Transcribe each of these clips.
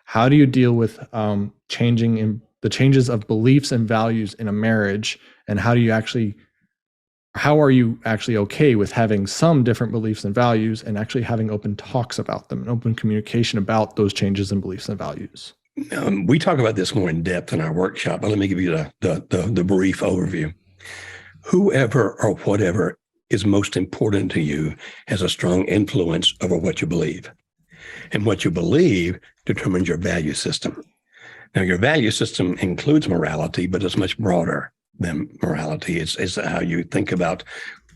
how do you deal with changing in the changes of beliefs and values in a marriage, and how are you actually okay with having some different beliefs and values and actually having open talks about them and open communication about those changes in beliefs and values? We talk about this more in depth in our workshop, but let me give you the brief overview. Whoever or whatever is most important to you has a strong influence over what you believe. And what you believe determines your value system. Now, your value system includes morality, but it's much broader than morality. It's how you think about,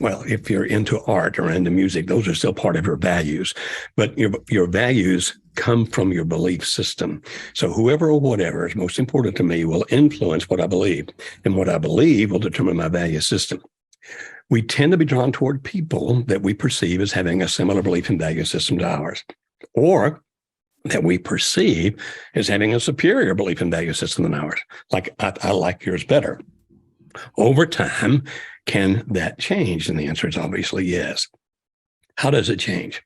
well, if you're into art or into music, those are still part of your values. But your values come from your belief system. So whoever or whatever is most important to me will influence what I believe. And what I believe will determine my value system. We tend to be drawn toward people that we perceive as having a similar belief and value system to ours, or that we perceive as having a superior belief and value system than ours. Like, I like yours better. Over time, can that change? And the answer is obviously yes. How does it change?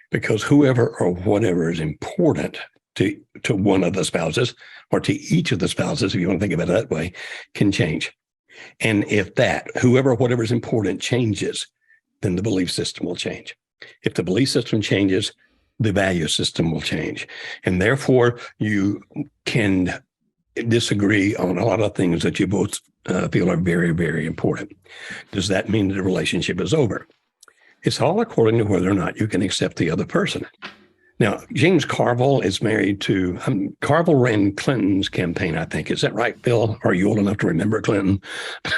Because whoever or whatever is important to one of the spouses, or to each of the spouses, if you want to think about it that way, can change. And if that, whoever or whatever is important changes, then the belief system will change. If the belief system changes, the value system will change. And therefore, you can disagree on a lot of things that you both feel are very, very important. Does that mean that the relationship is over? It's all according to whether or not you can accept the other person. Now, James Carville is married to, Carville ran Clinton's campaign, I think. Is that right, Bill? Are you old enough to remember Clinton?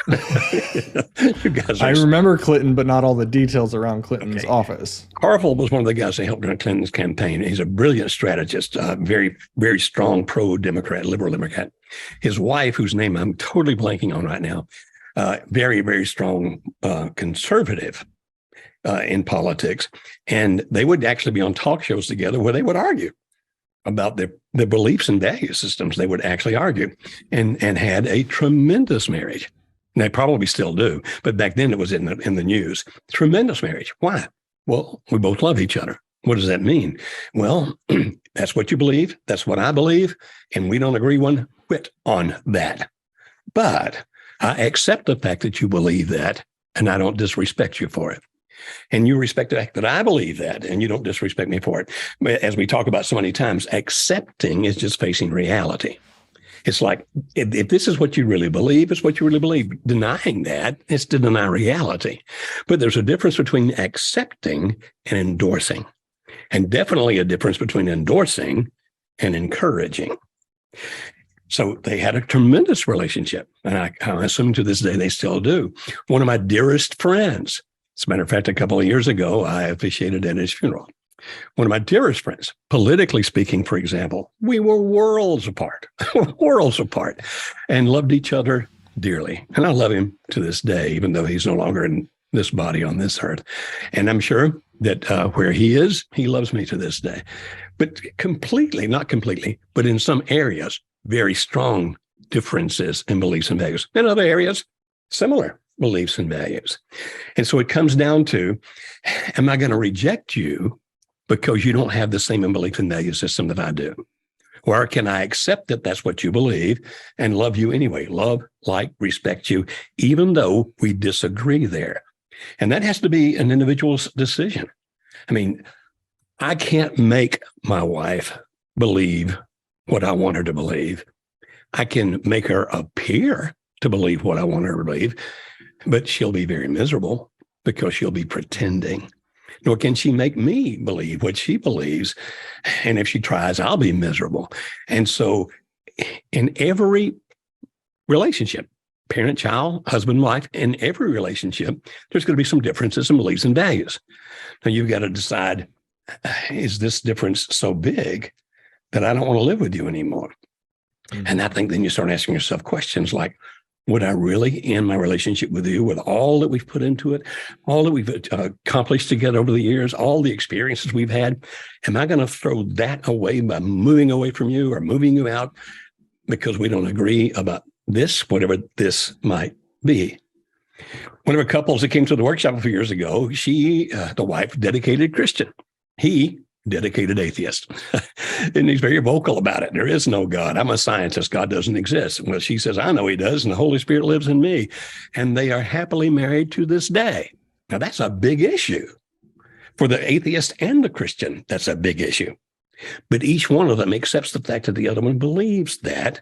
You guys I remember Clinton, but not all the details around Clinton's office. Carville was one of the guys that helped run Clinton's campaign. He's a brilliant strategist, very, very strong pro-Democrat, liberal Democrat. His wife, whose name I'm totally blanking on right now, very, very strong conservative in politics. And they would actually be on talk shows together where they would argue about their beliefs and value systems. They would actually argue and had a tremendous marriage. And they probably still do. But back then it was in the news. Tremendous marriage. Why? Well, we both love each other. What does that mean? Well, that's what you believe. That's what I believe. And we don't agree one whit on that. But I accept the fact that you believe that, and I don't disrespect you for it. And you respect the fact that I believe that, and you don't disrespect me for it. As we talk about so many times, accepting is just facing reality. It's like, if this is what you really believe, it's what you really believe. Denying that is to deny reality. But there's a difference between accepting and endorsing, and definitely a difference between endorsing and encouraging. So they had a tremendous relationship, and I assume to this day they still do. One of my dearest friends, as a matter of fact, a couple of years ago, I officiated at his funeral. One of my dearest friends, politically speaking, for example, we were worlds apart, and loved each other dearly. And I love him to this day, even though he's no longer in this body on this earth. And I'm sure that where he is, he loves me to this day. But not completely, but in some areas, very strong differences in beliefs and values. In other areas, similar beliefs and values. And so it comes down to, am I going to reject you because you don't have the same belief and value system that I do? Or can I accept that that's what you believe and love you anyway? Love, like, respect you, even though we disagree there. And that has to be an individual's decision. I mean, I can't make my wife believe what I want her to believe. I can make her appear to believe what I want her to believe, but she'll be very miserable because she'll be pretending. Nor can she make me believe what she believes. And if she tries, I'll be miserable. And so in every relationship, parent, child, husband, wife, in every relationship, there's going to be some differences in beliefs and values. Now you've got to decide, is this difference so big that I don't want to live with you anymore? Mm-hmm. And I think then you start asking yourself questions like, would I really end my relationship with you with all that we've put into it, all that we've accomplished together over the years, all the experiences we've had? Am I going to throw that away by moving away from you or moving you out because we don't agree about this, whatever this might be? One of our couples that came to the workshop a few years ago, the wife, dedicated Christian. He dedicated atheist. And he's very vocal about it. There is no God. I'm a scientist. God doesn't exist. Well, she says, I know he does, and the Holy Spirit lives in me. And they are happily married to this day. Now, that's a big issue. For the atheist and the Christian, that's a big issue. But each one of them accepts the fact that the other one believes that,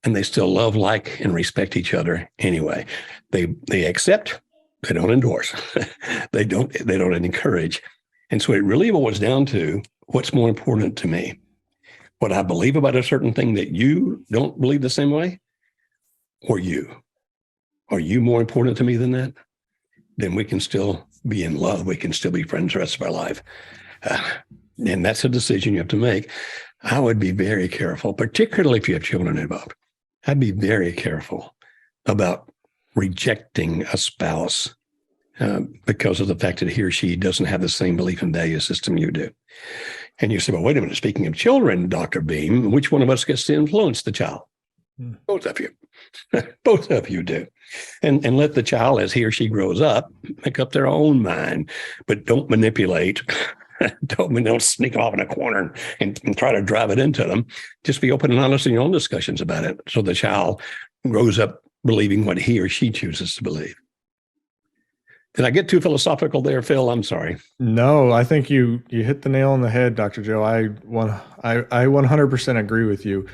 and they still love, like, and respect each other anyway. They accept, they don't endorse, they don't encourage. And so it really boils down to what's more important to me. What I believe about a certain thing that you don't believe the same way, or you. Are you more important to me than that? Then we can still be in love. We can still be friends the rest of our life. And that's a decision you have to make. I would be very careful, particularly if you have children involved. I'd be very careful about rejecting a spouse because of the fact that he or she doesn't have the same belief and value system you do. And you say, well, wait a minute, speaking of children, Dr. Beam, which one of us gets to influence the child? Both of you. Both of you do. And let the child, as he or she grows up, make up their own mind. But don't manipulate. Don't sneak off in a corner and try to drive it into them. Just be open and honest in your own discussions about it. So the child grows up believing what he or she chooses to believe. Did I get too philosophical there, Phil? I'm sorry. No, I think you hit the nail on the head, Dr. Joe. I 100% agree with you.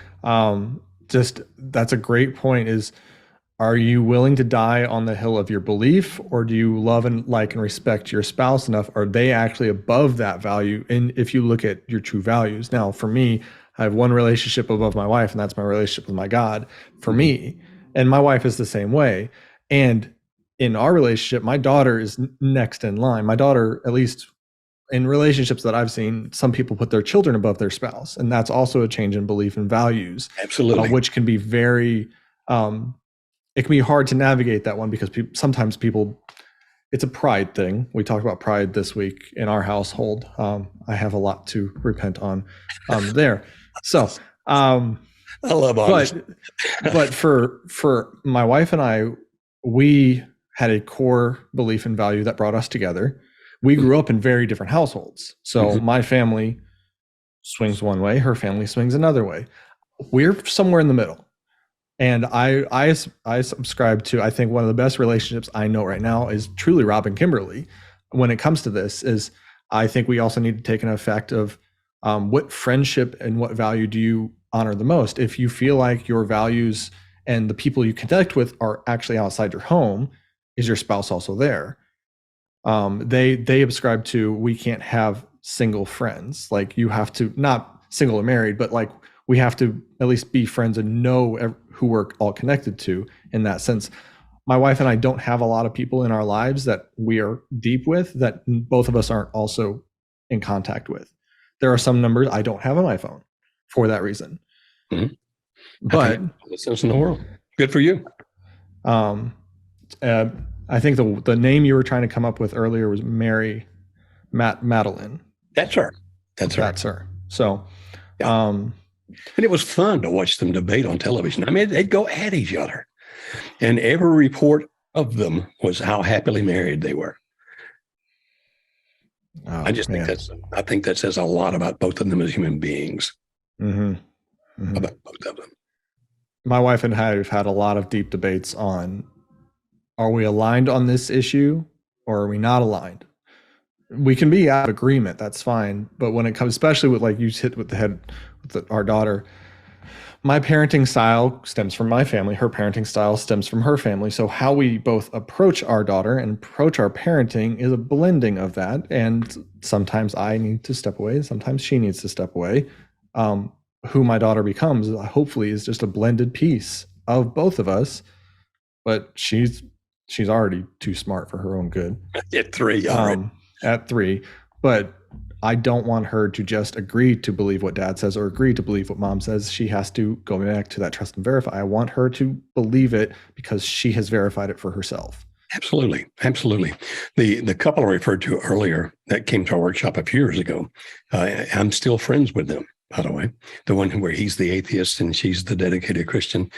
Just that's a great point. Are you willing to die on the hill of your belief, or do you love and like and respect your spouse enough? Are they actually above that value? And if you look at your true values, now for me, I have one relationship above my wife, and that's my relationship with my God for me. And my wife is the same way. And in our relationship, my daughter is next in line. My daughter, at least in relationships that I've seen, some people put their children above their spouse. And that's also a change in belief and values. Absolutely. Which can be very, it can be hard to navigate that one because sometimes people, it's a pride thing. We talked about pride this week in our household. I have a lot to repent on there. So, I love honesty. But for my wife and I, we had a core belief and value that brought us together. We grew up in very different households. So my family swings one way, her family swings another way. We're somewhere in the middle. And I subscribe to, I think one of the best relationships I know right now is truly Rob and Kimberly. When it comes to this, is I think we also need to take an effect of what friendship and what value do you honor the most? If you feel like your values and the people you connect with are actually outside your home, is your spouse also there? They subscribe to, we can't have single friends. Like, you have to, not single or married, but like we have to at least be friends and know who we're all connected to in that sense. My wife and I don't have a lot of people in our lives that we are deep with that both of us aren't also in contact with. There are some numbers I don't have on my phone for that reason. Mm-hmm. But the sense in the world. Good for you. I think the name you were trying to come up with earlier was Madeline. That's her. That's her. So, yeah. And it was fun to watch them debate on television. I mean, they'd go at each other, and every report of them was how happily married they were. Oh, I think that says a lot about both of them as human beings. Mm-hmm. Mm-hmm. About both of them. My wife and I have had a lot of deep debates on, are we aligned on this issue or are we not aligned? We can be out of agreement. That's fine. But when it comes, especially with, like you hit with the head with our daughter, my parenting style stems from my family. Her parenting style stems from her family. So how we both approach our daughter and approach our parenting is a blending of that. And sometimes I need to step away. Sometimes she needs to step away. Who my daughter becomes, hopefully, is just a blended piece of both of us. But she's already too smart for her own good. At 3. At 3. But I don't want her to just agree to believe what dad says or agree to believe what mom says. She has to go back to that trust and verify. I want her to believe it because she has verified it for herself. Absolutely. Absolutely. The couple I referred to earlier that came to our workshop a few years ago, I'm still friends with them, by the way. The one where he's the atheist and she's the dedicated Christian.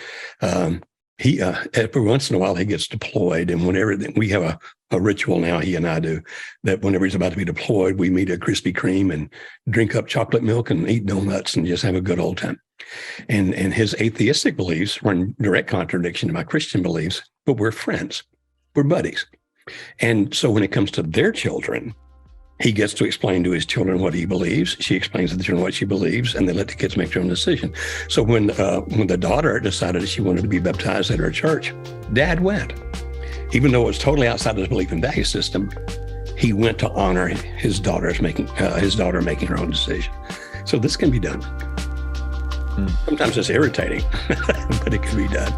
He every once in a while he gets deployed, and whenever we have a ritual now, he and I do, that whenever he's about to be deployed, we meet at Krispy Kreme and drink up chocolate milk and eat donuts and just have a good old time. And his atheistic beliefs were in direct contradiction to my Christian beliefs, but we're friends, we're buddies. And so when it comes to their children, he gets to explain to his children what he believes. She explains to the children what she believes, and they let the kids make their own decision. So when the daughter decided that she wanted to be baptized at her church, Dad went. Even though it was totally outside of his belief and value system, he went to honor his daughter making her own decision. So this can be done. Sometimes it's irritating, but it can be done.